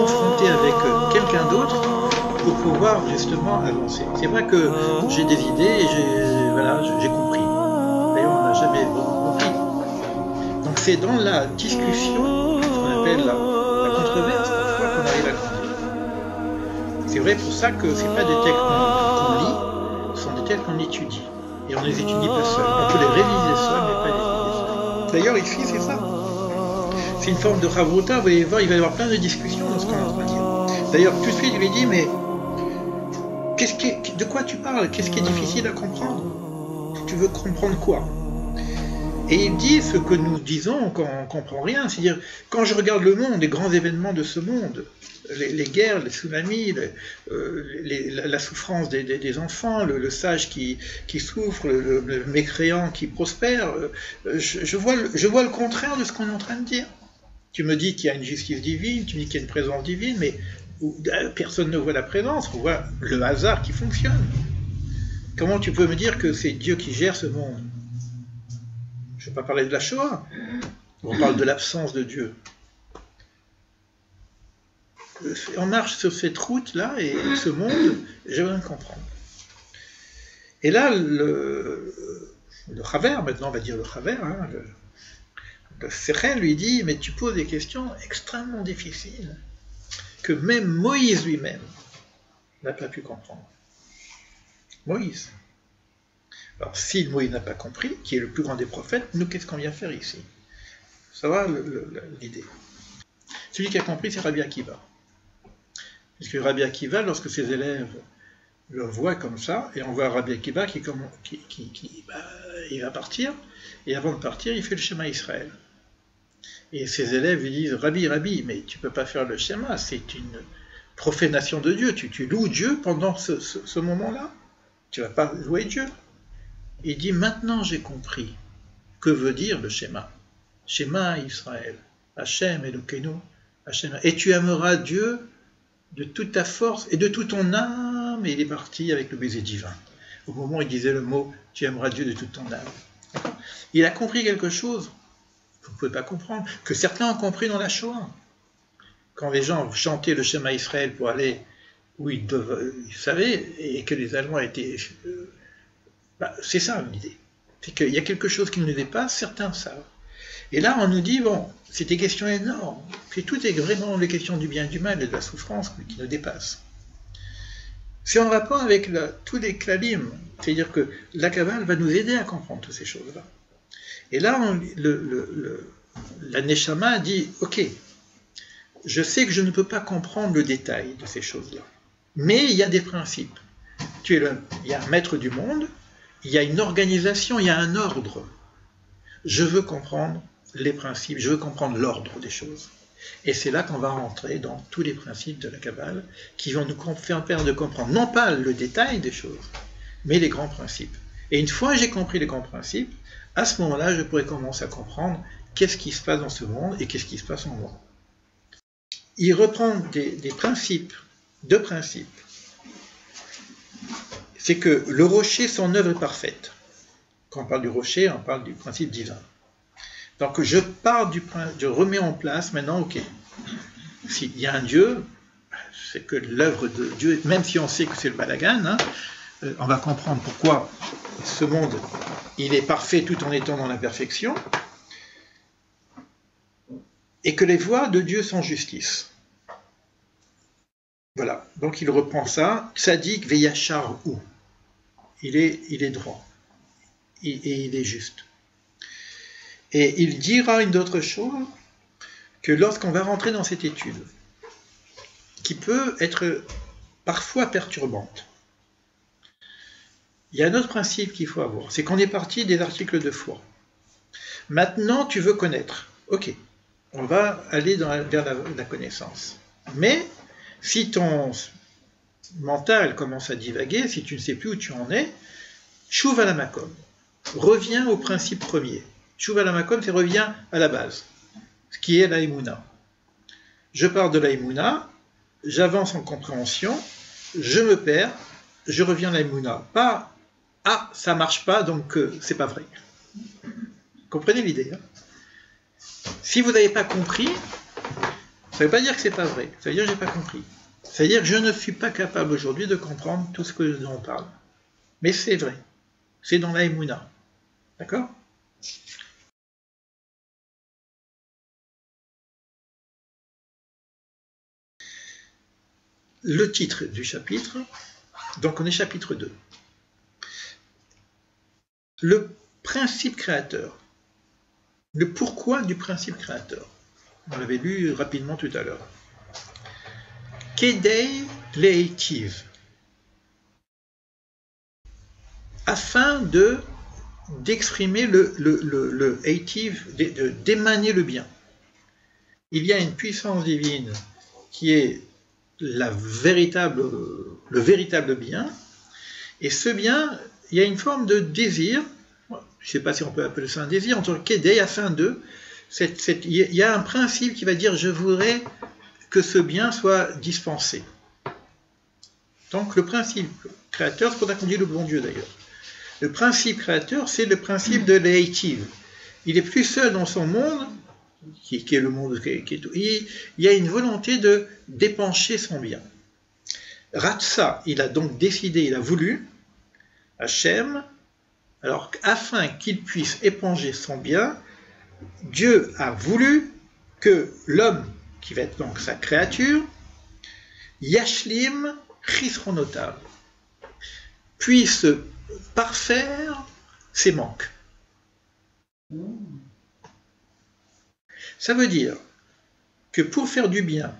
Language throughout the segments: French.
confronter avec quelqu'un d'autre pour pouvoir justement avancer. C'est vrai que j'ai des idées et voilà, j'ai compris. D'ailleurs, on n'a jamais vraiment compris. Donc c'est dans la discussion, ce qu'on appelle la controverse, parfois qu'on arrive à grandir. C'est vrai pour ça que ce n'est pas des textes qu'on lit, ce sont des textes qu'on étudie. Et on ne les étudie pas seuls. On peut les réviser seuls, mais pas les étudier seuls. D'ailleurs, ici, c'est ça. C'est une forme de ravrota, vous allez voir, il va y avoir plein de discussions dans ce qu'on est en train de dire. D'ailleurs, tout de suite, il lui dit, mais de quoi tu parles? Qu'est-ce qui est difficile à comprendre? Tu veux comprendre quoi? Et il dit ce que nous disons quand on ne comprend rien, c'est-à-dire, quand je regarde le monde, les grands événements de ce monde, les guerres, les tsunamis, la souffrance des enfants, le sage qui souffre, le mécréant qui prospère, je vois le contraire de ce qu'on est en train de dire. Tu me dis qu'il y a une justice divine, tu me dis qu'il y a une présence divine, mais personne ne voit la présence, on voit le hasard qui fonctionne. Comment tu peux me dire que c'est Dieu qui gère ce monde? Je ne vais pas parler de la Shoah, on parle de l'absence de Dieu. On marche sur cette route-là, et ce monde, j'ai besoin de comprendre. Et là, le Chaver, maintenant on va dire le Chaver, hein, le Sechel lui dit, mais tu poses des questions extrêmement difficiles, que même Moïse lui-même n'a pas pu comprendre. Moïse. Alors, si Moïse n'a pas compris, qui est le plus grand des prophètes, nous, qu'est-ce qu'on vient faire ici? Ça va l'idée. Celui qui a compris, c'est Rabbi Akiva. Puisque Rabbi Akiva, lorsque ses élèves le voient comme ça, et on voit Rabbi Akiva il va partir, et avant de partir, il fait le schéma Israël. Et ses élèves lui disent, Rabbi, mais tu ne peux pas faire le schéma, c'est une profanation de Dieu, tu loues Dieu pendant ce moment-là, tu ne vas pas louer Dieu. Il dit, maintenant j'ai compris que veut dire le schéma. Schéma Israël, Hachem Elokeinu, Hachem, et tu aimeras Dieu de toute ta force et de toute ton âme, et il est parti avec le baiser divin. Au moment où il disait le mot, tu aimeras Dieu de toute ton âme. Il a compris quelque chose, vous ne pouvez pas comprendre, que certains ont compris dans la Shoah. Quand les gens chantaient le schéma Israël pour aller où ils savaient, et que les Allemands étaient... c'est ça l'idée. C'est qu'il y a quelque chose qui nous dépasse, certains savent. Et là, on nous dit, bon, c'est des questions énormes. Puis tout est vraiment les questions du bien et du mal et de la souffrance qui nous dépassent. C'est en rapport avec tous les klalim. C'est-à-dire que la Kabbale va nous aider à comprendre toutes ces choses-là. Et là, la Neshama dit, ok, je sais que je ne peux pas comprendre le détail de ces choses-là. Mais il y a des principes. Il y a un maître du monde, il y a une organisation, il y a un ordre. Je veux comprendre les principes, je veux comprendre l'ordre des choses. Et c'est là qu'on va rentrer dans tous les principes de la Kabbale qui vont nous faire de comprendre, non pas le détail des choses, mais les grands principes. Et une fois que j'ai compris les grands principes, à ce moment-là, je pourrais commencer à comprendre qu'est-ce qui se passe dans ce monde et qu'est-ce qui se passe en moi. Il reprend des principes, deux principes. C'est que le rocher, son œuvre est parfaite. Quand on parle du rocher, on parle du principe divin. Donc je remets en place maintenant, ok, s'il y a un Dieu, c'est que l'œuvre de Dieu, même si on sait que c'est le balagan, hein, on va comprendre pourquoi ce monde, il est parfait tout en étant dans l'imperfection, et que les voies de Dieu sont justice. Voilà, donc il reprend ça, Tzadik veyachar ou. Il est droit, et il est juste. Et il dira une autre chose, que lorsqu'on va rentrer dans cette étude, qui peut être parfois perturbante, il y a un autre principe qu'il faut avoir, c'est qu'on est parti des articles de foi. Maintenant, tu veux connaître. Ok, on va aller vers la connaissance. Mais, si ton mental commence à divaguer, si tu ne sais plus où tu en es, chouv à la makom. Reviens au principe premier. Chouv à la makom, c'est reviens à la base, ce qui est la Emouna. Je pars de la Emouna, j'avance en compréhension, je me perds, je reviens à la Emouna. Pas « Ah, ça marche pas, donc c'est pas vrai ». Comprenez l'idée, hein? Si vous n'avez pas compris, Ça ne veut pas dire que c'est pas vrai, ça veut dire que j'ai pas compris. Ça veut dire que je ne suis pas capable aujourd'hui de comprendre tout ce que dont on parle. Mais c'est vrai, c'est dans la Emouna. D'accord? Le titre du chapitre, donc on est chapitre 2. Le principe créateur. Le pourquoi du principe créateur. On l'avait lu rapidement tout à l'heure. Kedei leitiv. Afin d'exprimer le eitiv, d'émaner le bien. Il y a une puissance divine qui est le véritable bien, et ce bien, il y a une forme de désir, je ne sais pas si on peut appeler ça un désir, entre Kedei, afin de, il y a un principe qui va dire je voudrais que ce bien soit dispensé. Donc le principe créateur, c'est pour ça qu'on dit le bon Dieu d'ailleurs. Le principe créateur, c'est le principe de l'eitiv. Il est plus seul dans son monde, qui est le monde, il y a une volonté de d'épancher son bien. Ratsa, il a donc décidé, il a voulu, Hachem, alors afin qu'il puisse éponger son bien, Dieu a voulu que l'homme, qui va être donc sa créature, Yashlim Chisronotav, puisse parfaire ses manques. Ça veut dire que pour faire du bien,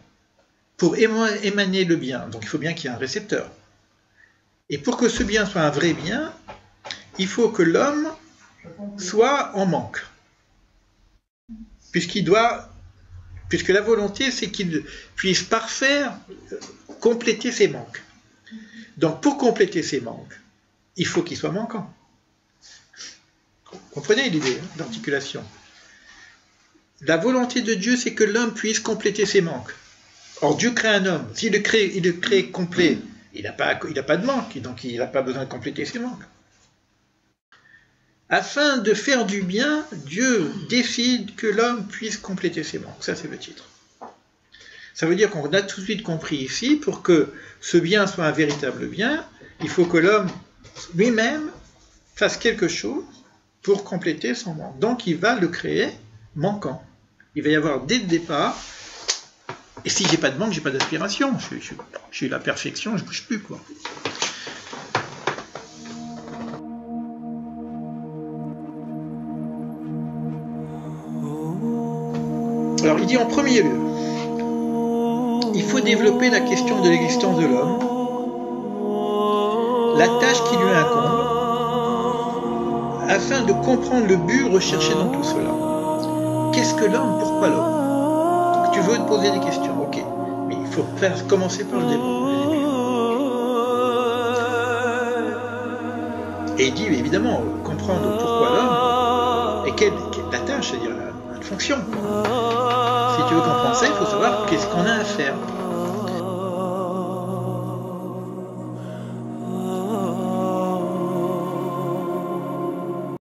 pour émaner le bien, donc il faut bien qu'il y ait un récepteur. Et pour que ce bien soit un vrai bien, il faut que l'homme soit en manque. Puisque la volonté, c'est qu'il puisse parfaire, compléter ses manques. Donc pour compléter ses manques, il faut qu'il soit manquant. Vous comprenez l'idée d'articulation? La volonté de Dieu, c'est que l'homme puisse compléter ses manques. Or, Dieu crée un homme. S'il le crée complet, il n'a pas de manque, donc il n'a pas besoin de compléter ses manques. Afin de faire du bien, Dieu décide que l'homme puisse compléter ses manques. Ça, c'est le titre. Ça veut dire qu'on a tout de suite compris ici, pour que ce bien soit un véritable bien, il faut que l'homme lui-même fasse quelque chose pour compléter son manque. Donc, il va le créer manquant. Il va y avoir dès le départ, et si j'ai pas de manque, j'ai pas d'aspiration. Je suis la perfection, je bouge plus, quoi. Alors, il dit en premier lieu, il faut développer la question de l'existence de l'homme, la tâche qui lui incombe, afin de comprendre le but recherché dans tout cela. Qu'est-ce que l'homme? Pourquoi l'homme? Donc, tu veux te poser des questions, ok. Mais il faut commencer par le début. Et il dit, évidemment, comprendre pourquoi l'homme, et quelle la tâche, c'est-à-dire la fonction. Si tu veux comprendre ça, il faut savoir qu'est-ce qu'on a à faire.